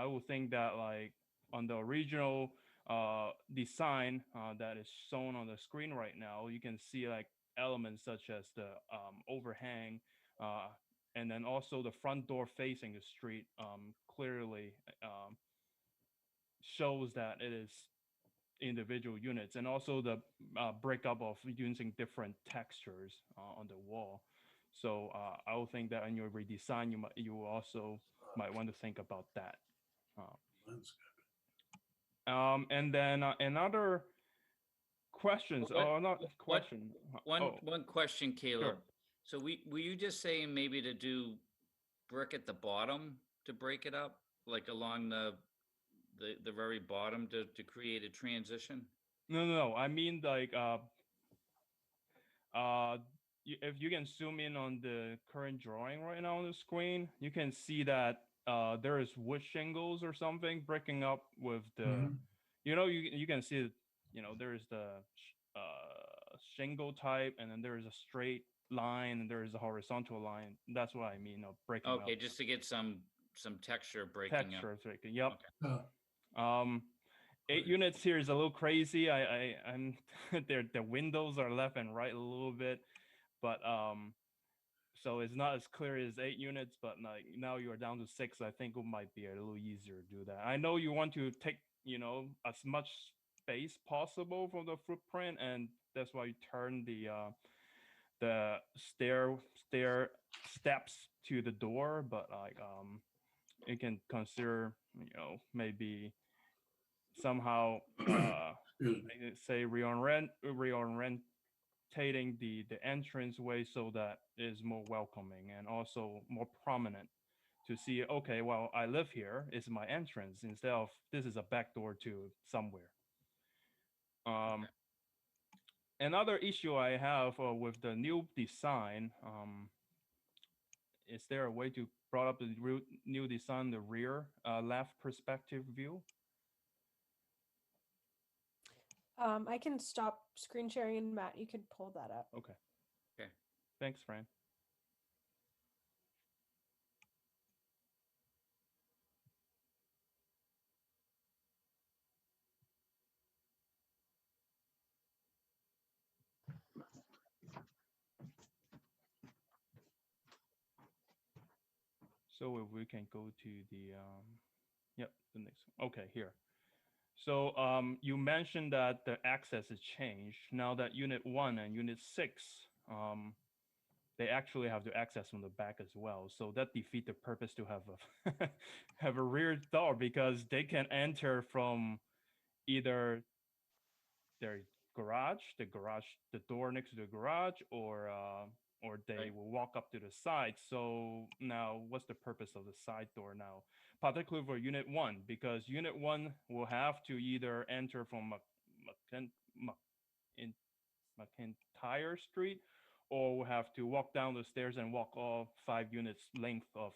would think that like on the original design that is shown on the screen right now, you can see like elements such as the overhang, and then also the front door facing the street clearly shows that it is individual units, and also the breakup of using different textures on the wall. So I would think that in your redesign, you also might want to think about that. And then another questions. What- Oh, not what- question. One question, Caleb. Sure. So were you just saying maybe to do brick at the bottom to break it up, like along the very bottom to create a transition? No. I mean like if you can zoom in on the current drawing right now on the screen, you can see that there is wood shingles or something breaking up with the, you can see, there is the shingle type, and then there is a straight line, and there is a horizontal line. That's what I mean of breaking up. Okay, just to get some texture breaking up. Texture breaking. Yep. Okay. 8 units here is a little crazy. I'm the windows are left and right a little bit, but so it's not as clear as 8 units, but like now you are down to 6. I think it might be a little easier to do that. I know you want to take as much space possible from the footprint, and that's why you turn the stair steps to the door, but like you can consider maybe somehow say reorientating the entrance way so that it is more welcoming and also more prominent to see, okay, well, I live here, it's my entrance, instead of this is a back door to somewhere. Another issue I have with the new design, is there a way to brought up the new design, the rear left perspective view? I can stop screen sharing, and Matt, you could pull that up. Okay. Okay. Thanks, Fran. So if we can go to the yep, the next one. Okay, here. So you mentioned that the access has changed. Now that Unit 1 and Unit 6, they actually have to access from the back as well. So that defeats the purpose to have a have a rear door, because they can enter from either their garage, the door next to the garage, or they Right. will walk up to the side. So now, what's the purpose of the side door now, particularly for Unit 1? Because Unit 1 will have to either enter from Mcintyre Street, or will have to walk down the stairs and walk all 5 units length of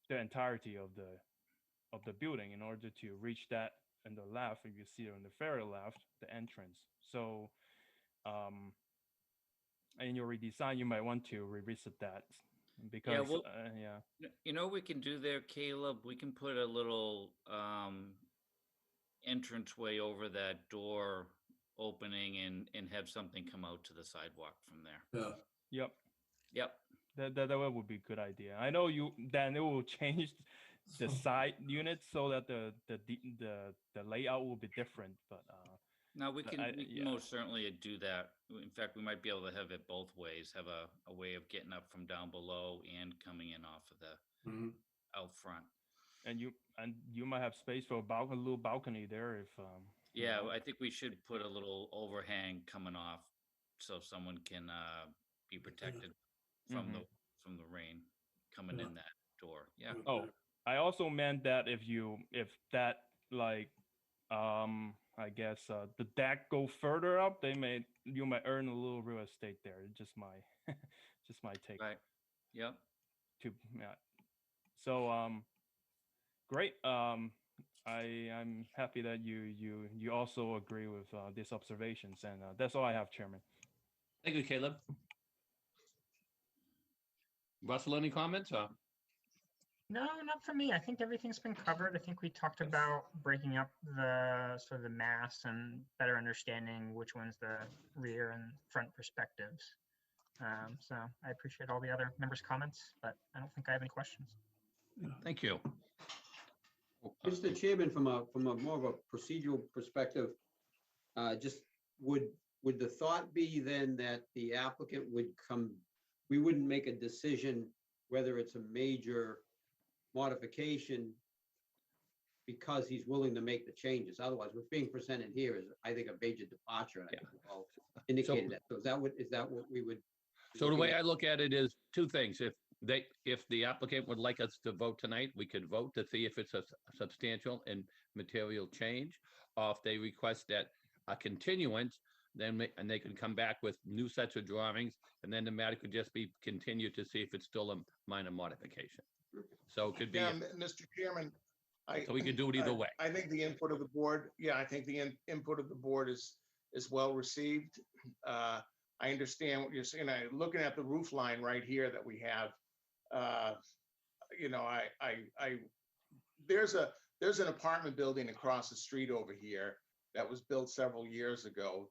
the entirety of the building in order to reach that in the left. If you see it on the very left, the entrance. So in your redesign, you might want to revisit that because well, yeah. You know what we can do there, Caleb? We can put a little entranceway over that door opening and have something come out to the sidewalk from there. Yeah, Yep. That would be a good idea. I know then it will change the side units so that the layout will be different. But Now we can yeah. most certainly do that. In fact, we might be able to have it both ways, have a way of getting up from down below and coming in off of the mhm. out front. And you might have space for a little balcony there if you Yeah, know. I think we should put a little overhang coming off so someone can be protected from Mhm. the rain coming Yeah. in that door. Yeah. Good Oh, there. I also meant that if that like I guess the deck go further up, you might earn a little real estate there. It's just my just my take. Right. Yep. Yeah. So great. I'm happy that you also agree with these observations, and that's all I have, Chairman. Thank you, Caleb. Russell, any comments? No, not for me. I think everything's been covered. I think we talked about breaking up the sort of the mass and better understanding which one's the rear and front perspectives. So I appreciate all the other members' comments, but I don't think I have any questions. Thank you. Mr. Chairman, from a more of a procedural perspective, just would the thought be then that the applicant would we wouldn't make a decision whether it's a major modification because he's willing to make the changes? Otherwise, what's being presented here is, I think, a major departure, and I think we've all indicated that. So is that what we would? So the way I look at it is two things. If the applicant would like us to vote tonight, we could vote to see if it's a substantial and material change. Or if they request that a continuance, then and they can come back with new sets of drawings, and then the matter could just be continued to see if it's still a minor modification. So it could be, Yeah, Mr. Chairman, so we could do it either way. I think the input of the board, I think the input of the board is well received. I understand what you're saying. Looking at the roof line right here that we have, there's an apartment building across the street over here that was built several years ago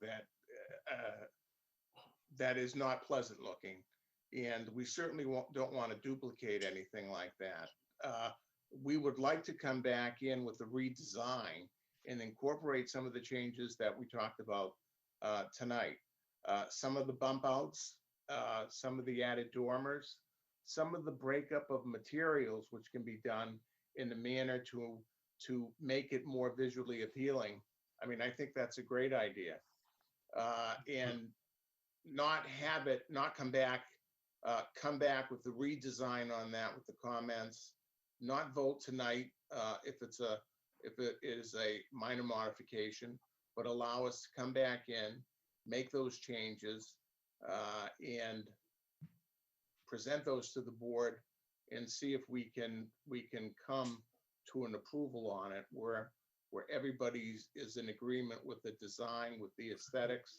that is not pleasant looking, and we certainly don't want to duplicate anything like that. We would like to come back in with a redesign and incorporate some of the changes that we talked about tonight. Some of the bump outs, some of the added dormers, some of the breakup of materials, which can be done in a manner to make it more visually appealing. I mean, I think that's a great idea. And not come back with the redesign on that with the comments, not vote tonight if it is a minor modification, but allow us to come back in, make those changes, and present those to the board and see if we can come to an approval on it where everybody is in agreement with the design, with the aesthetics,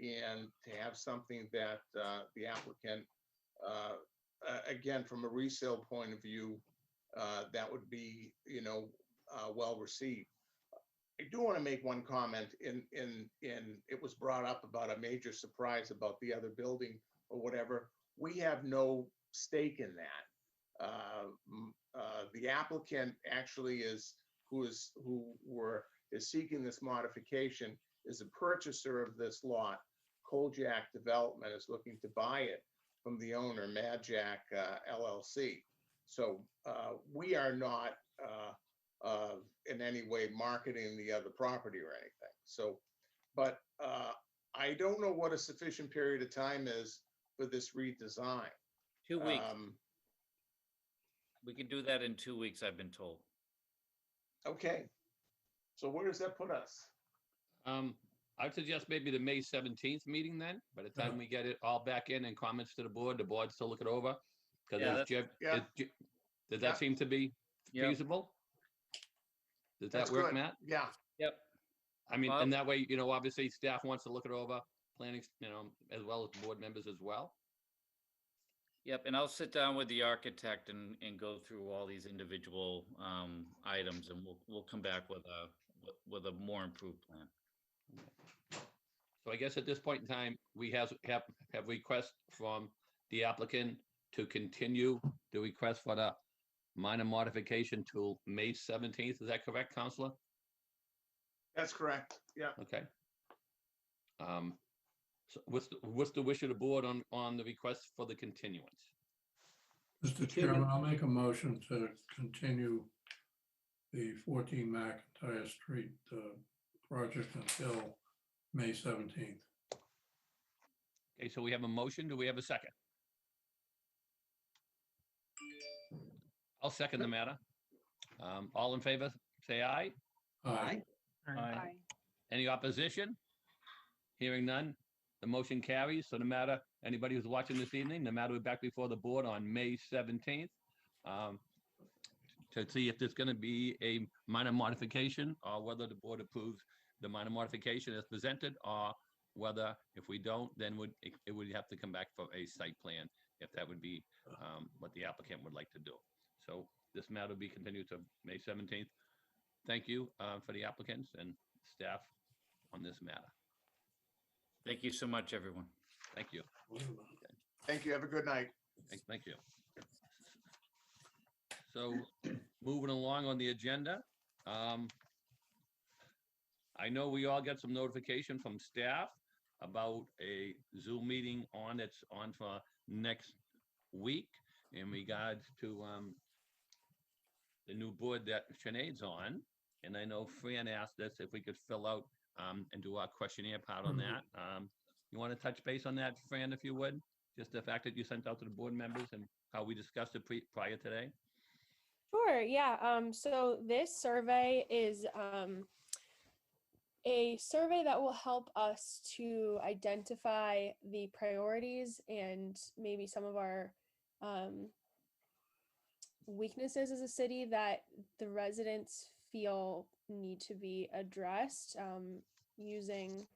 and to have something that the applicant, again, from a resale point of view, that would be, well received. I do want to make one comment. It was brought up about a major surprise about the other building or whatever. We have no stake in that. The applicant actually is seeking this modification is a purchaser of this lot. Kojak Development is looking to buy it from the owner, Madjack LLC. So we are not in any way marketing the other property or anything. So but I don't know what a sufficient period of time is for this redesign. 2 weeks. Um, We can do that in 2 weeks, I've been told. Okay, so where does that put us? I'd suggest maybe the May 17th meeting then, by the time we get it all back in and comments to the board still look it over. Yeah, Because yeah. does Yeah. that seem to be Yep. feasible? Does that That's work, good. Matt? Yeah, Yep. I mean, Bob? and that way, obviously staff wants to look it over, planning, as well as board members as well. Yep, and I'll sit down with the architect and go through all these individual items, and we'll come back with a more improved plan. So I guess at this point in time, we have requests from the applicant to continue the request for the minor modification to May 17th. Is that correct, Counselor? that's correct. Yeah. Okay. So what's the wish of the board on the request for the continuance? Mr. Chairman, I'll make a motion to continue the 14 McIntyre Street project until May 17th. Okay, so we have a motion. Do we have a second? I'll second the matter. All in favor, say aye. Aye. Aye. Any opposition? Hearing none, the motion carries. So no matter, anybody who's watching this evening, no matter, we're back before the board on May 17th to see if there's going to be a minor modification or whether the board approves the minor modification as presented, or whether if we don't, then it would have to come back for a site plan if that would be what the applicant would like to do. So this matter will be continued to May 17th. Thank you for the applicants and staff on this matter. Thank you so much, everyone. Thank you. Thank you. Have a good night. Thank you. So moving along on the agenda, I know we all got some notification from staff about a Zoom meeting that's on for next week in regards to the new board that Sinead's on. And I know Fran asked us if we could fill out and do our questionnaire part on that. You want to touch base on that, Fran, if you would? Just the fact that you sent out to the board members and how we discussed it prior today? Sure, yeah. So this survey is a survey that will help us to identify the priorities and maybe some of our weaknesses as a city that the residents feel need to be addressed using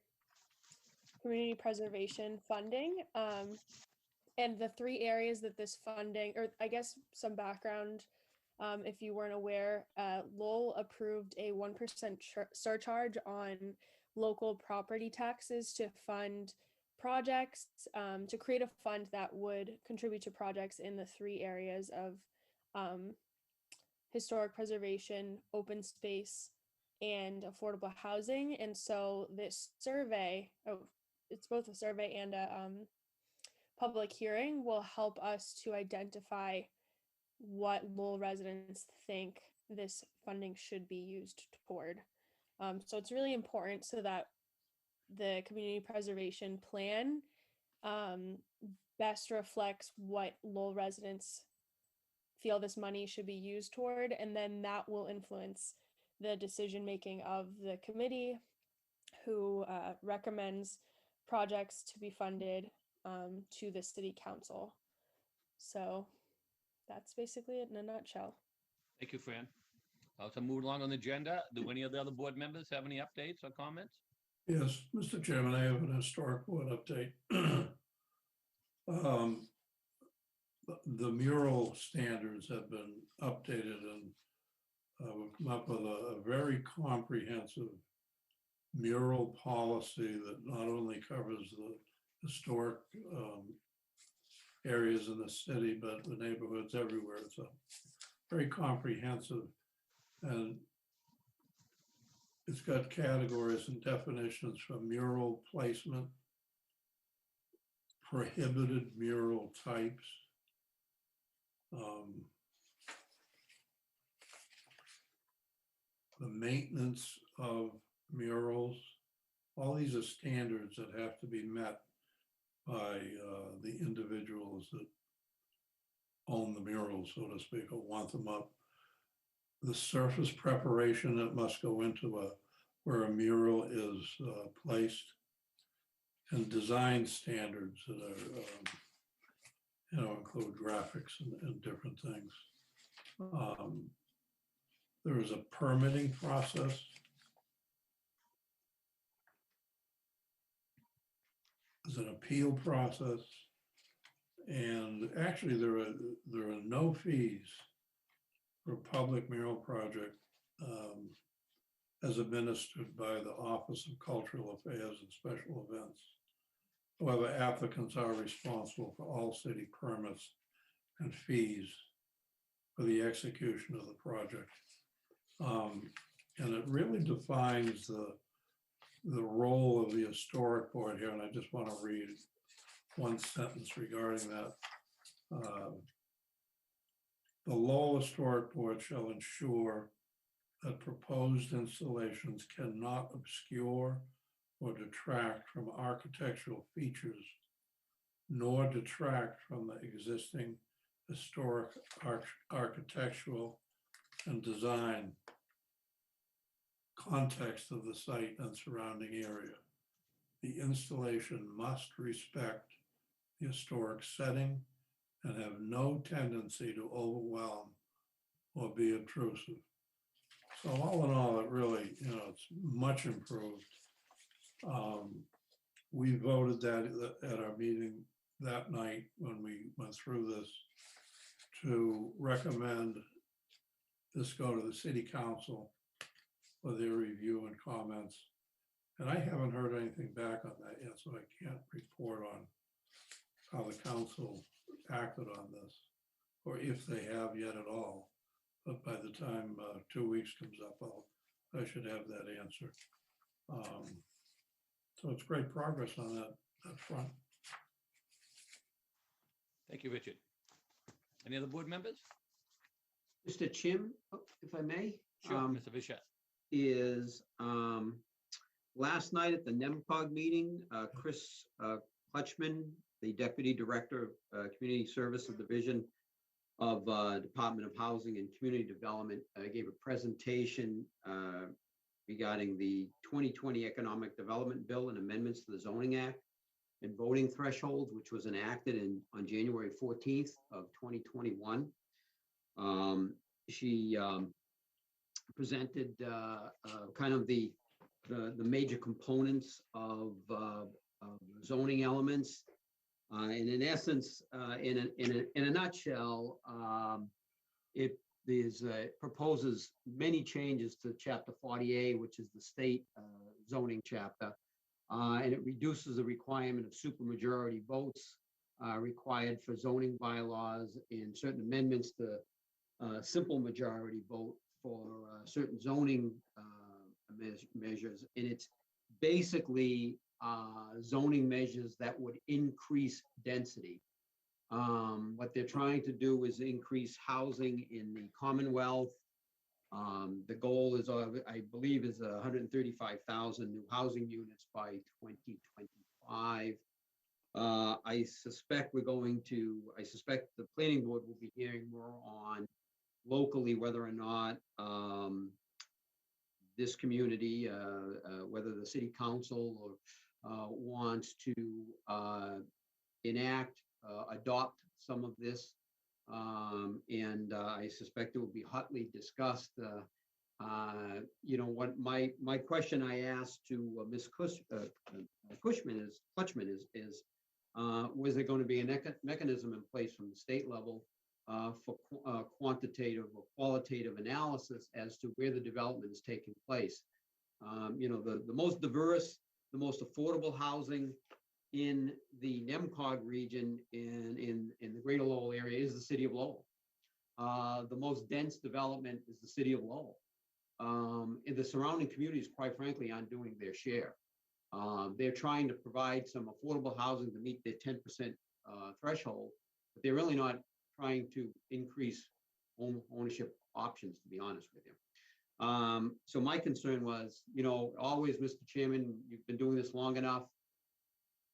community preservation funding. And the three areas that this funding, or I guess some background, if you weren't aware, Lowell approved a 1% surcharge on local property taxes to fund projects, to create a fund that would contribute to projects in the three areas of historic preservation, open space, and affordable housing. And so this survey, it's both a survey and a public hearing, will help us to identify what Lowell residents think this funding should be used toward. So it's really important so that the community preservation plan best reflects what Lowell residents feel this money should be used toward, and then that will influence the decision making of the committee who recommends projects to be funded to the city council. So that's basically it in a nutshell. Thank you, Fran. So moving along on the agenda, do any of the other board members have any updates or comments? Yes, Mr. Chairman, I have an historic board update. The mural standards have been updated, and we've come up with a very comprehensive mural policy that not only covers the historic areas in the city, but the neighborhoods everywhere. It's a very comprehensive, and it's got categories and definitions for mural placement, prohibited mural types, the maintenance of murals, all these are standards that have to be met by the individuals that own the murals, so to speak, or want them up. The surface preparation that must go into where a mural is placed, and design standards that are, include graphics and different things. There is a permitting process. There's an appeal process. And actually, there are no fees for a public mural project as administered by the Office of Cultural Affairs and Special Events. However, applicants are responsible for all city permits and fees for the execution of the project. And it really defines the role of the historic board here, and I just want to read one sentence regarding that. The Lowell Historic Board shall ensure that proposed installations cannot obscure or detract from architectural features, nor detract from the existing historic architectural and design context of the site and surrounding area. The installation must respect the historic setting and have no tendency to overwhelm or be obtrusive. So all in all, it really, it's much improved. We voted that at our meeting that night when we went through this to recommend this go to the city council for their review and comments. And I haven't heard anything back on that yet, so I can't report on how the council acted on this, or if they have yet at all. But by the time 2 weeks comes up, I should have that answer. So it's great progress on that front. Thank you, Richard. Any other board members? Mr. Chim, if I may? Sure, Mr. Bichette. Is last night at the NEMCOG meeting, Chris Clutchman, the Deputy Director of Community Services Division of Department of Housing and Community Development, gave a presentation regarding the 2020 Economic Development Bill and amendments to the Zoning Act and voting thresholds, which was enacted on January 14th of 2021. She presented kind of the major components of zoning elements. And in essence, in a nutshell, it proposes many changes to Chapter 40A, which is the state zoning chapter, and it reduces the requirement of supermajority votes required for zoning bylaws and certain amendments to simple majority vote for certain zoning measures. And it's basically zoning measures that would increase density. What they're trying to do is increase housing in the Commonwealth. The goal is, I believe, is 135,000 new housing units by 2025. I suspect the planning board will be hearing more on locally whether or not this community, whether the city council wants to adopt some of this. And I suspect it will be hotly discussed. What my question I asked to Ms. Clutchman is, was there going to be a mechanism in place from the state level for quantitative or qualitative analysis as to where the development is taking place? The most diverse, the most affordable housing in the NEMCOG region in the greater Lowell area is the city of Lowell. The most dense development is the city of Lowell. And the surrounding communities, quite frankly, aren't doing their share. They're trying to provide some affordable housing to meet their 10% threshold, but they're really not trying to increase ownership options, to be honest with you. So my concern was, always, Mr. Chairman, you've been doing this long enough.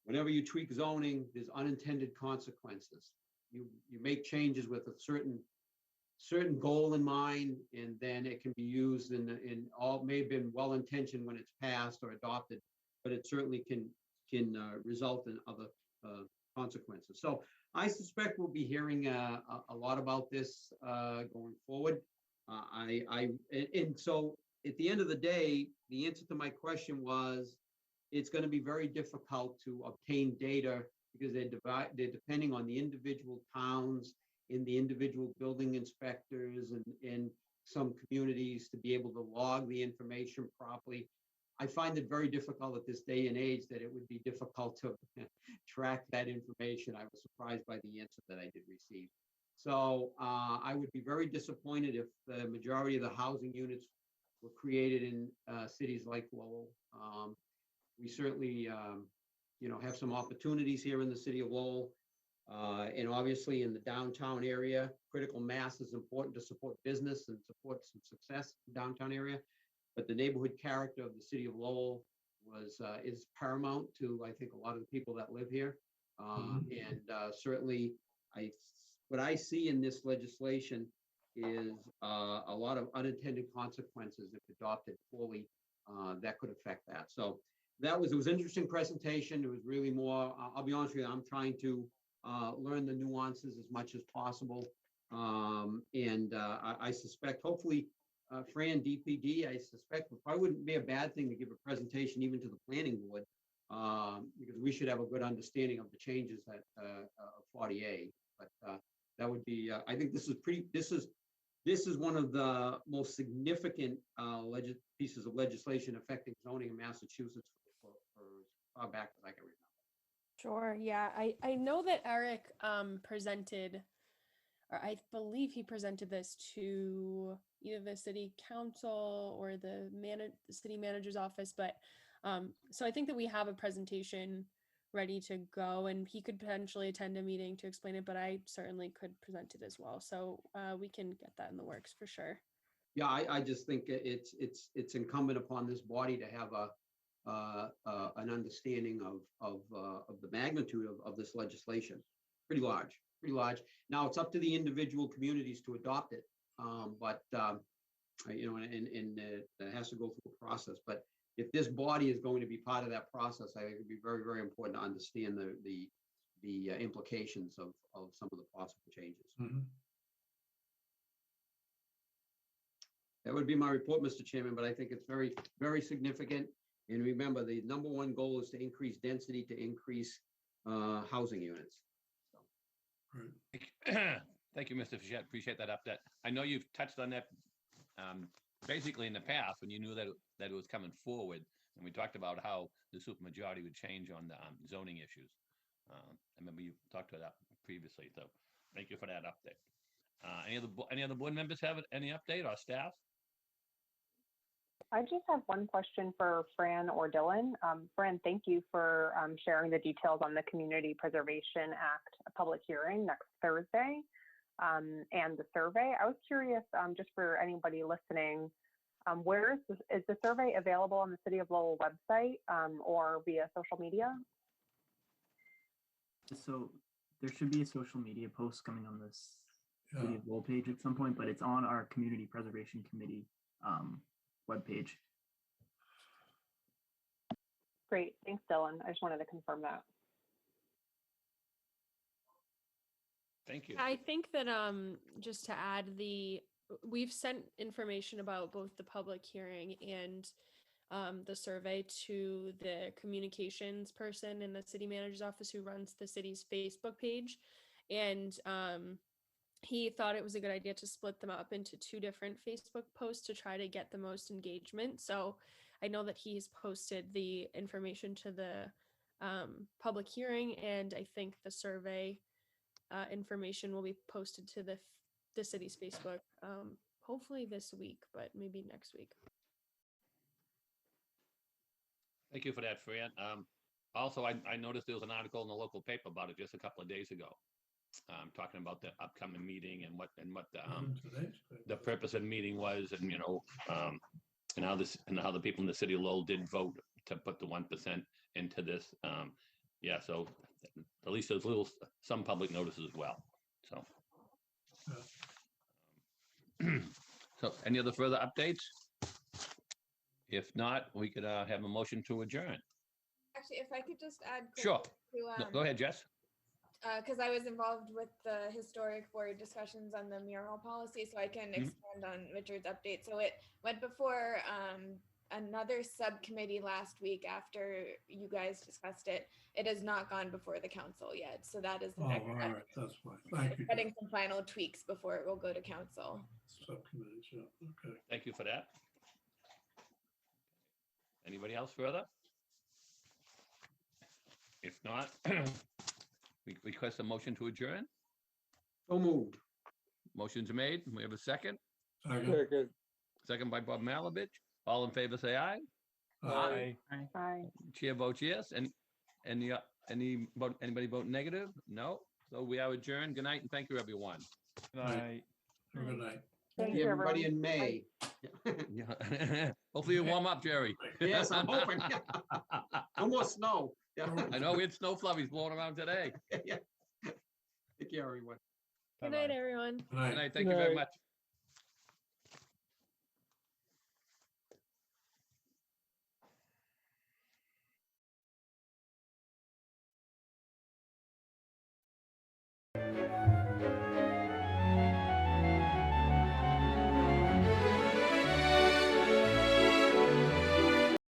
Whenever you tweak zoning, there's unintended consequences. You make changes with a certain goal in mind, and then it can be used in all, may have been well-intentioned when it's passed or adopted, but it certainly can result in other consequences. So I suspect we'll be hearing a lot about this going forward. And so at the end of the day, the answer to my question was, it's going to be very difficult to obtain data because they're depending on the individual towns and the individual building inspectors and some communities to be able to log the information properly. I find it very difficult at this day and age that it would be difficult to track that information. I was surprised by the answer that I did receive. So I would be very disappointed if the majority of the housing units were created in cities like Lowell. We certainly, have some opportunities here in the city of Lowell. And obviously in the downtown area, critical mass is important to support business and support some success in the downtown area. But the neighborhood character of the city of Lowell is paramount to, I think, a lot of the people that live here. And certainly, what I see in this legislation is a lot of unintended consequences if adopted fully that could affect that. So it was an interesting presentation. It was really more, I'll be honest with you, I'm trying to learn the nuances as much as possible. And I suspect, hopefully, Fran, DPD, I suspect it probably wouldn't be a bad thing to give a presentation even to the planning board, because we should have a good understanding of the changes at 40A. But that would be, I think this is one of the most significant pieces of legislation affecting zoning in Massachusetts for as far back as I can remember. Sure. Yeah. I know that Eric presented, or I believe he presented this to either the city council or the city manager's office. But so I think that we have a presentation ready to go, and he could potentially attend a meeting to explain it, but I certainly could present it as well. So we can get that in the works for sure. Yeah, I just think it's incumbent upon this body to have an understanding of the magnitude of this legislation. Pretty large. Now it's up to the individual communities to adopt it, but and it has to go through a process. But if this body is going to be part of that process, I think it'd be very, very important to understand the implications of some of the possible changes. That would be my report, Mr. Chairman, but I think it's very, very significant. And remember, the number one goal is to increase density, to increase housing units. Thank you, Mr. Fischette. Appreciate that update. I know you've touched on that basically in the past when you knew that it was coming forward, and we talked about how the supermajority would change on the zoning issues. I remember you talked about that previously, so thank you for that update. Any other board members have any update, or staff? I just have one question for Fran or Dylan. Fran, thank you for sharing the details on the Community Preservation Act public hearing next Thursday and the survey. I was curious, just for anybody listening, is the survey available on the City of Lowell website or via social media? So there should be a social media post coming on this City Yeah. of Lowell page at some point, but it's on our Community Preservation Committee webpage. Great, thanks, Dylan. I just wanted to confirm that. Thank you. I think that just to add, we've sent information about both the public hearing and the survey to the communications person in the city manager's office who runs the city's Facebook page, and he thought it was a good idea to split them up into two different Facebook posts to try to get the most engagement. So I know that he's posted the information to the public hearing, and I think the survey information will be posted to the city's Facebook hopefully this week, but maybe next week. Thank you for that, Fran. Also, I noticed there was an article in the local paper about it just a couple of days ago. talking about the upcoming meeting and what Today's the paper. purpose of the meeting was, and and how the people in the city of Lowell did vote to put the 1% into this. Yeah, so at least there's some public notice as well. So. So any other further updates? If not, we could have a motion to adjourn. Actually, if I could just add. Sure. quickly No, To, go ahead, Jess. because I was involved with the historic board discussions on the mural policy, so I can expand on Richard's update. So it went before another subcommittee last week after you guys discussed it. It has not gone before the council yet, so that is the Oh, next all step. right, that's fine. Thank you. Getting some final tweaks before it will go to council. Subcommittees, yeah, okay. Thank you for that. Anybody else further? If not, we request a motion to adjourn. So moved. Motion's made. We have a second. Second. Second. Second by Bob Malovich. All in favor, say aye. Aye. Aye. Chair votes yes. And anybody vote negative? No. So we are adjourned. Good night and thank you, everyone. Good night. Have a good night. Thank See you, everybody everyone. in May. Yeah. Hopefully you warm up, Jerry. Yes, I'm hoping. No more snow. Yeah. I know we had snow flurries blowing around today. Yeah. Take care, everyone. Good Bye-bye. night, everyone. Good night. Good night. Thank you very Night. much.